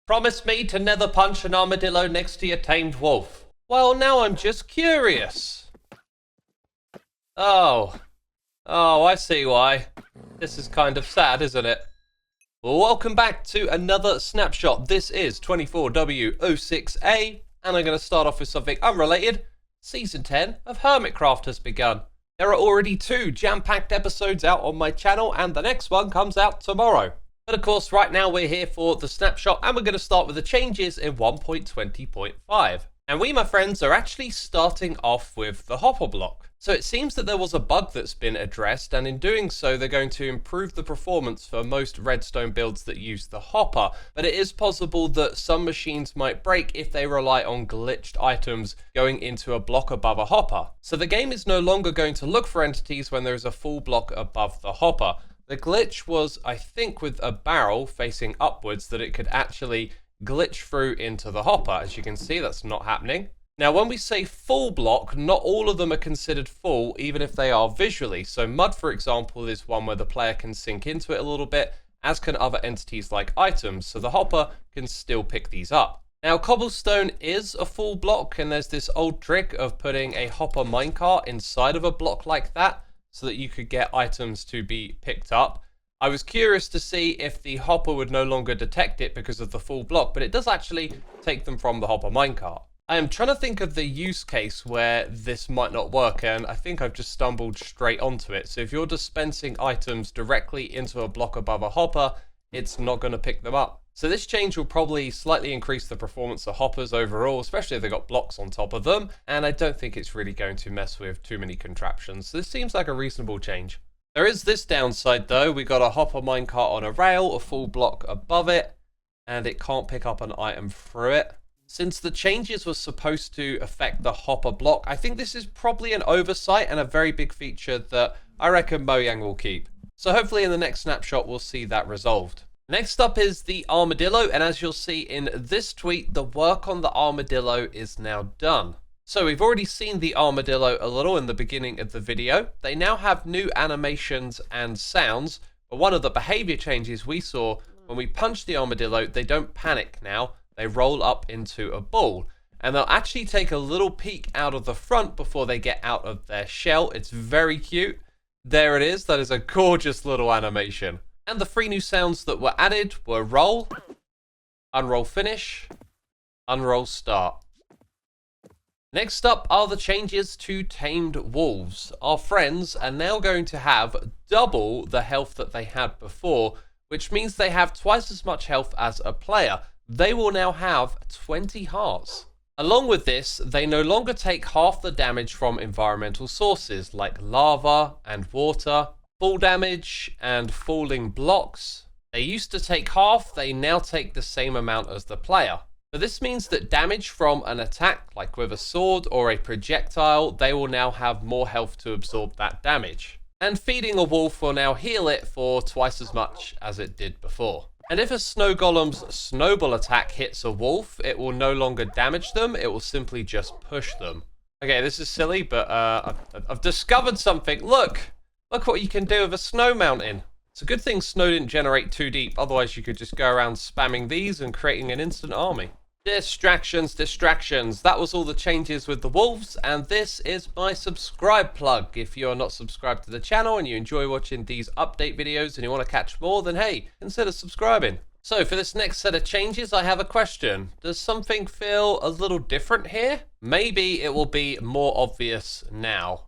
Promise me to never punch an armadillo next to your tamed wolf. Well, now I'm just curious. Oh, I see why. This is kind of sad, isn't it? Well, welcome back to another snapshot. This is 24W06A, and I'm going to start off with something unrelated. Season 10 of Hermitcraft has begun. There are already 2 jam-packed episodes out on my channel, and the next one comes out tomorrow. But of course, right now we're here for the snapshot, and we're going to start with the changes in 1.20.5. And we, my friends, are actually starting off with the hopper block. So it seems that there was a bug that's been addressed, and in doing so, they're going to improve the performance for most redstone builds that use the hopper. But it is possible that some machines might break if they rely on glitched items going into a block above a hopper. So the game is no longer going to look for entities when there is a full block above the hopper. The glitch was, I think, with a barrel facing upwards, that it could actually glitch through into the hopper. As you can see, that's not happening. Now, when we say full block, not all of them are considered full, even if they are visually. So mud, for example, is one where the player can sink into it a little bit, as can other entities like items. So the hopper can still pick these up. Now, cobblestone is a full block, and there's this old trick of putting a hopper minecart inside of a block like that, so that you could get items to be picked up. I was curious to see if the hopper would no longer detect it because of the full block, but it does actually take them from the hopper minecart. I am trying to think of the use case where this might not work, and I think I've just stumbled straight onto it. So if you're dispensing items directly into a block above a hopper, it's not going to pick them up. So this change will probably slightly increase the performance of hoppers overall, especially if they've got blocks on top of them, and I don't think it's really going to mess with too many contraptions. So this seems like a reasonable change. There is this downside though. We got a hopper minecart on a rail, a full block above it, and it can't pick up an item through it. Since the changes were supposed to affect the hopper block, I think this is probably an oversight and a very big feature that I reckon Mojang will keep. So hopefully in the next snapshot we'll see that resolved. Next up is the Armadillo, and as you'll see in this tweet, the work on the Armadillo is now done. So we've already seen the Armadillo a little in the beginning of the video. They now have new animations and sounds, but one of the behavior changes we saw when we punch the Armadillo, they don't panic now, they roll up into a ball. And they'll actually take a little peek out of the front before they get out of their shell. It's very cute. There it is, that is a gorgeous little animation. And the 3 new sounds that were added were roll, unroll finish, unroll start. Next up are the changes to tamed wolves. Our friends are now going to have double the health that they had before, which means they have twice as much health as a player. They will now have 20 hearts. Along with this, they no longer take half the damage from environmental sources like lava and water, fall damage and falling blocks. They used to take half, they now take the same amount as the player. But this means that damage from an attack, like with a sword or a projectile, they will now have more health to absorb that damage. And feeding a wolf will now heal it for twice as much as it did before. And if a snow golem's snowball attack hits a wolf, it will no longer damage them, it will simply just push them. Okay, this is silly, but I've discovered something. Look what you can do with a snow mountain. It's a good thing snow didn't generate too deep, otherwise you could just go around spamming these and creating an instant army. Distractions. That was all the changes with the wolves, and this is my subscribe plug. If you're not subscribed to the channel and you enjoy watching these update videos and you want to catch more, then hey, consider subscribing. So for this next set of changes, I have a question. Does something feel a little different here? Maybe it will be more obvious now.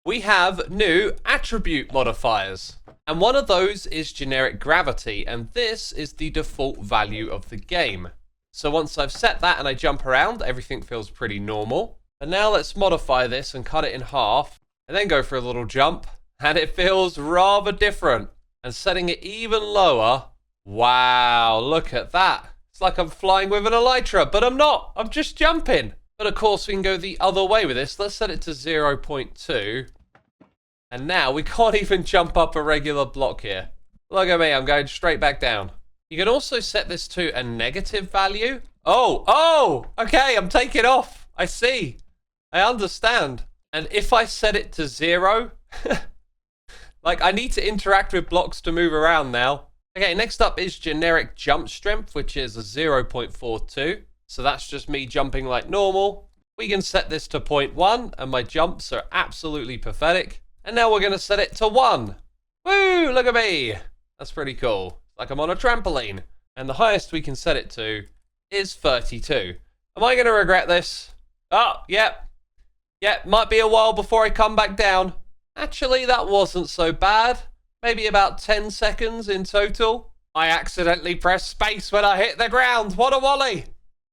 We have new attribute modifiers, and one of those is generic gravity, and this is the default value of the game. So once I've set that and I jump around, everything feels pretty normal. And now let's modify this and cut it in half, and then go for a little jump, and it feels rather different. And setting it even lower, wow, look at that. It's like I'm flying with an elytra, but I'm not, I'm just jumping. But of course we can go the other way with this. Let's set it to 0.2. And now we can't even jump up a regular block here. Look at me, I'm going straight back down. You can also set this to a negative value. Oh, okay, I'm taking off. I see. I understand. And if I set it to 0, like I need to interact with blocks to move around now. Okay, next up is generic jump strength, which is a 0.42. So that's just me jumping like normal. We can set this to 0.1, and my jumps are absolutely pathetic. And now we're going to set it to 1. Woo, look at me. That's pretty cool. Like I'm on a trampoline. And the highest we can set it to is 32. Am I going to regret this? Oh, yep. Yep, might be a while before I come back down. Actually, that wasn't so bad. Maybe about 10 seconds in total. I accidentally pressed space when I hit the ground. What a wally.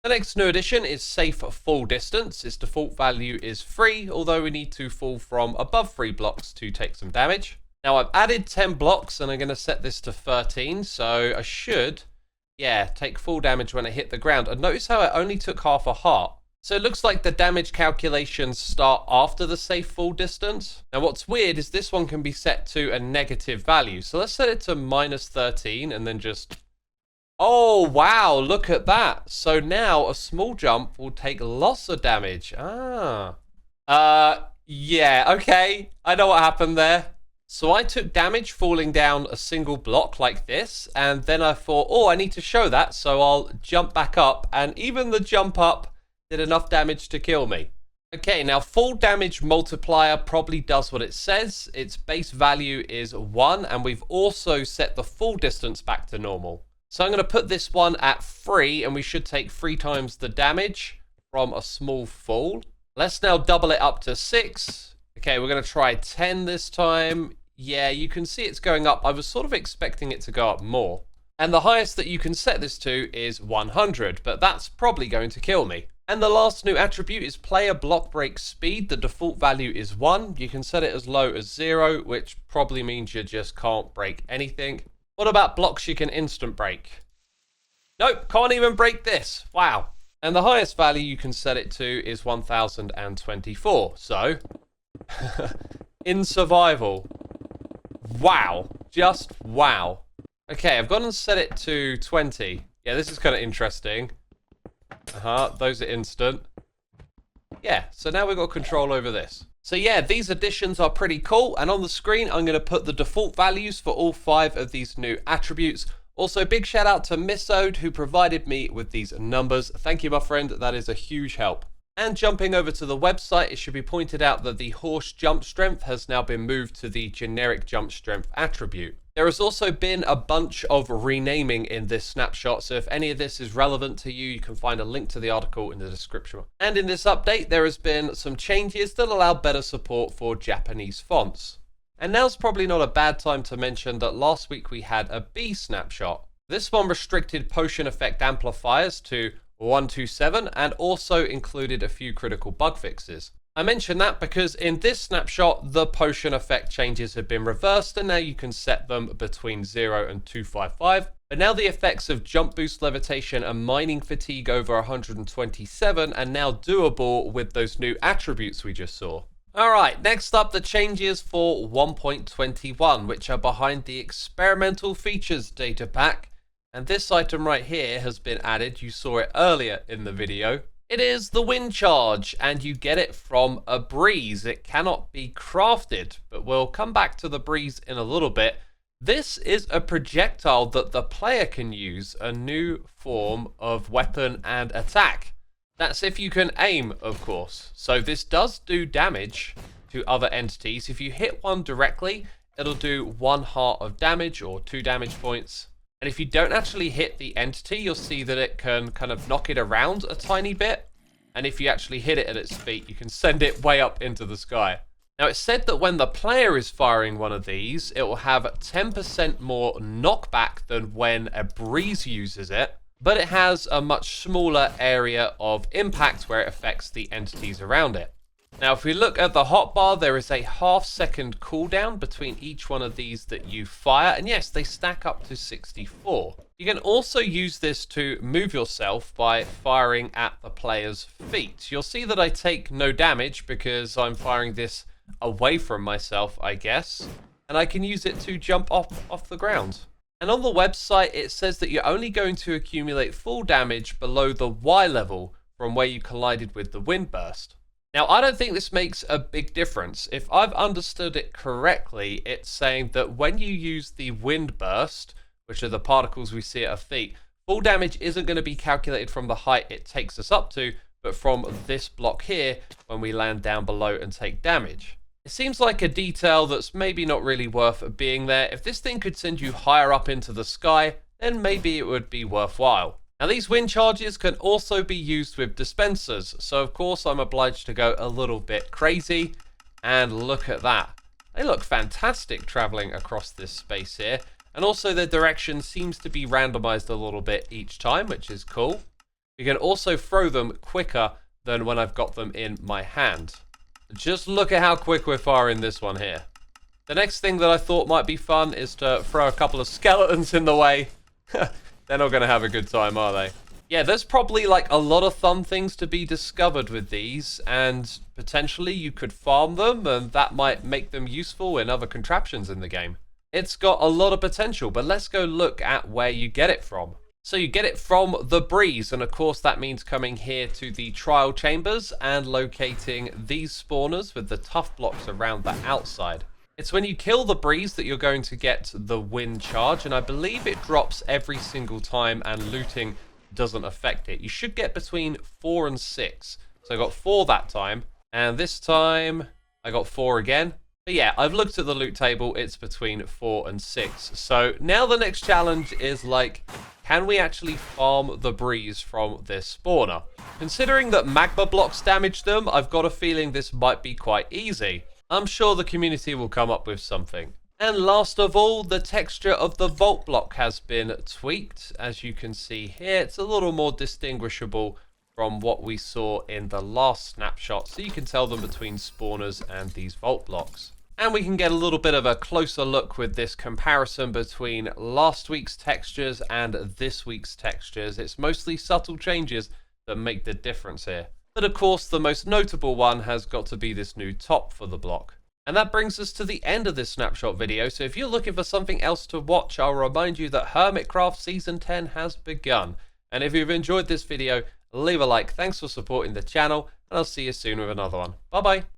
The next new addition is safe fall distance. Its default value is 3, although we need to fall from above 3 blocks to take some damage. Now I've added 10 blocks and I'm going to set this to 13, so I should, take full damage when I hit the ground. And notice how it only took half a heart. So it looks like the damage calculations start after the safe fall distance. Now what's weird is this one can be set to a negative value. So let's set it to -13 and then just... Oh, wow, look at that. So now a small jump will take lots of damage. Yeah, okay. I know what happened there. So I took damage falling down a single block like this, and then I thought, oh, I need to show that, so I'll jump back up, and even the jump up did enough damage to kill me. Okay, now full damage multiplier probably does what it says. Its base value is 1, and we've also set the full distance back to normal. So I'm going to put this one at 3, and we should take 3 times the damage from a small fall. Let's now double it up to 6. Okay, we're going to try 10 this time. Yeah, you can see it's going up. I was sort of expecting it to go up more. And the highest that you can set this to is 100, but that's probably going to kill me. And the last new attribute is player block break speed. The default value is 1. You can set it as low as 0, which probably means you just can't break anything. What about blocks you can instant break? Nope, can't even break this. Wow. And the highest value you can set it to is 1024. So, in survival. Wow. Just wow. Okay, I've gone and set it to 20. Yeah, this is kind of interesting. Those are instant. Yeah, so now we've got control over this. So yeah, these additions are pretty cool, and on the screen I'm going to put the default values for all 5 of these new attributes. Also, big shout out to Missode who provided me with these numbers. Thank you, my friend, that is a huge help. And jumping over to the website, it should be pointed out that the horse jump strength has now been moved to the generic jump strength attribute. There has also been a bunch of renaming in this snapshot, so if any of this is relevant to you, you can find a link to the article in the description. And in this update, there has been some changes that allow better support for Japanese fonts. And now's probably not a bad time to mention that last week we had a B snapshot. This one restricted potion effect amplifiers to 1.27 and also included a few critical bug fixes. I mention that because in this snapshot, the potion effect changes have been reversed and now you can set them between 0 and 255. But now the effects of jump boost levitation and mining fatigue over 127 are now doable with those new attributes we just saw. Alright, next up the changes for 1.21, which are behind the experimental features data pack. And this item right here has been added. You saw it earlier in the video. It is the wind charge, and you get it from a breeze. It cannot be crafted, but we'll come back to the breeze in a little bit. This is a projectile that the player can use, a new form of weapon and attack. That's if you can aim, of course. So this does do damage to other entities. If you hit one directly, it'll do 1 heart of damage or 2 damage points. And if you don't actually hit the entity, you'll see that it can kind of knock it around a tiny bit. And if you actually hit it at its feet, you can send it way up into the sky. Now, it's said that when the player is firing one of these, it will have 10% more knockback than when a breeze uses it. But it has a much smaller area of impact where it affects the entities around it. Now, if we look at the hotbar, there is a half-second cooldown between each one of these that you fire. And yes, they stack up to 64. You can also use this to move yourself by firing at the player's feet. You'll see that I take no damage because I'm firing this away from myself, I guess. And I can use it to jump off the ground. And on the website, it says that you're only going to accumulate full damage below the Y level from where you collided with the wind burst. Now, I don't think this makes a big difference. If I've understood it correctly, it's saying that when you use the wind burst, which are the particles we see at our feet. Fall damage isn't going to be calculated from the height it takes us up to, but from this block here when we land down below and take damage. It seems like a detail that's maybe not really worth being there. If this thing could send you higher up into the sky, then maybe it would be worthwhile. Now these wind charges can also be used with dispensers, so of course I'm obliged to go a little bit crazy, and look at that. They look fantastic traveling across this space here, and also their direction seems to be randomized a little bit each time, which is cool. You can also throw them quicker than when I've got them in my hand. Just look at how quick we're firing this one here. The next thing that I thought might be fun is to throw a couple of skeletons in the way. They're not going to have a good time, are they? Yeah, there's probably like a lot of fun things to be discovered with these, and potentially you could farm them, and that might make them useful in other contraptions in the game. It's got a lot of potential, but let's go look at where you get it from. So you get it from the breeze, and of course that means coming here to the trial chambers and locating these spawners with the tough blocks around the outside. It's when you kill the breeze that you're going to get the wind charge, and I believe it drops every single time and looting doesn't affect it. You should get between 4 and 6. So I got 4 that time, and this time I got 4 again. But yeah, I've looked at the loot table, it's between 4 and 6. So now the next challenge is like, can we actually farm the breeze from this spawner? Considering that magma blocks damage them, I've got a feeling this might be quite easy. I'm sure the community will come up with something. And last of all, the texture of the vault block has been tweaked. As you can see here, it's a little more distinguishable from what we saw in the last snapshot, so you can tell them between spawners and these vault blocks. And we can get a little bit of a closer look with this comparison between last week's textures and this week's textures. It's mostly subtle changes that make the difference here. But of course, the most notable one has got to be this new top for the block. And that brings us to the end of this snapshot video, so if you're looking for something else to watch, I'll remind you that Hermitcraft Season 10 has begun. And if you've enjoyed this video, leave a like. Thanks for supporting the channel, and I'll see you soon with another one. Bye bye.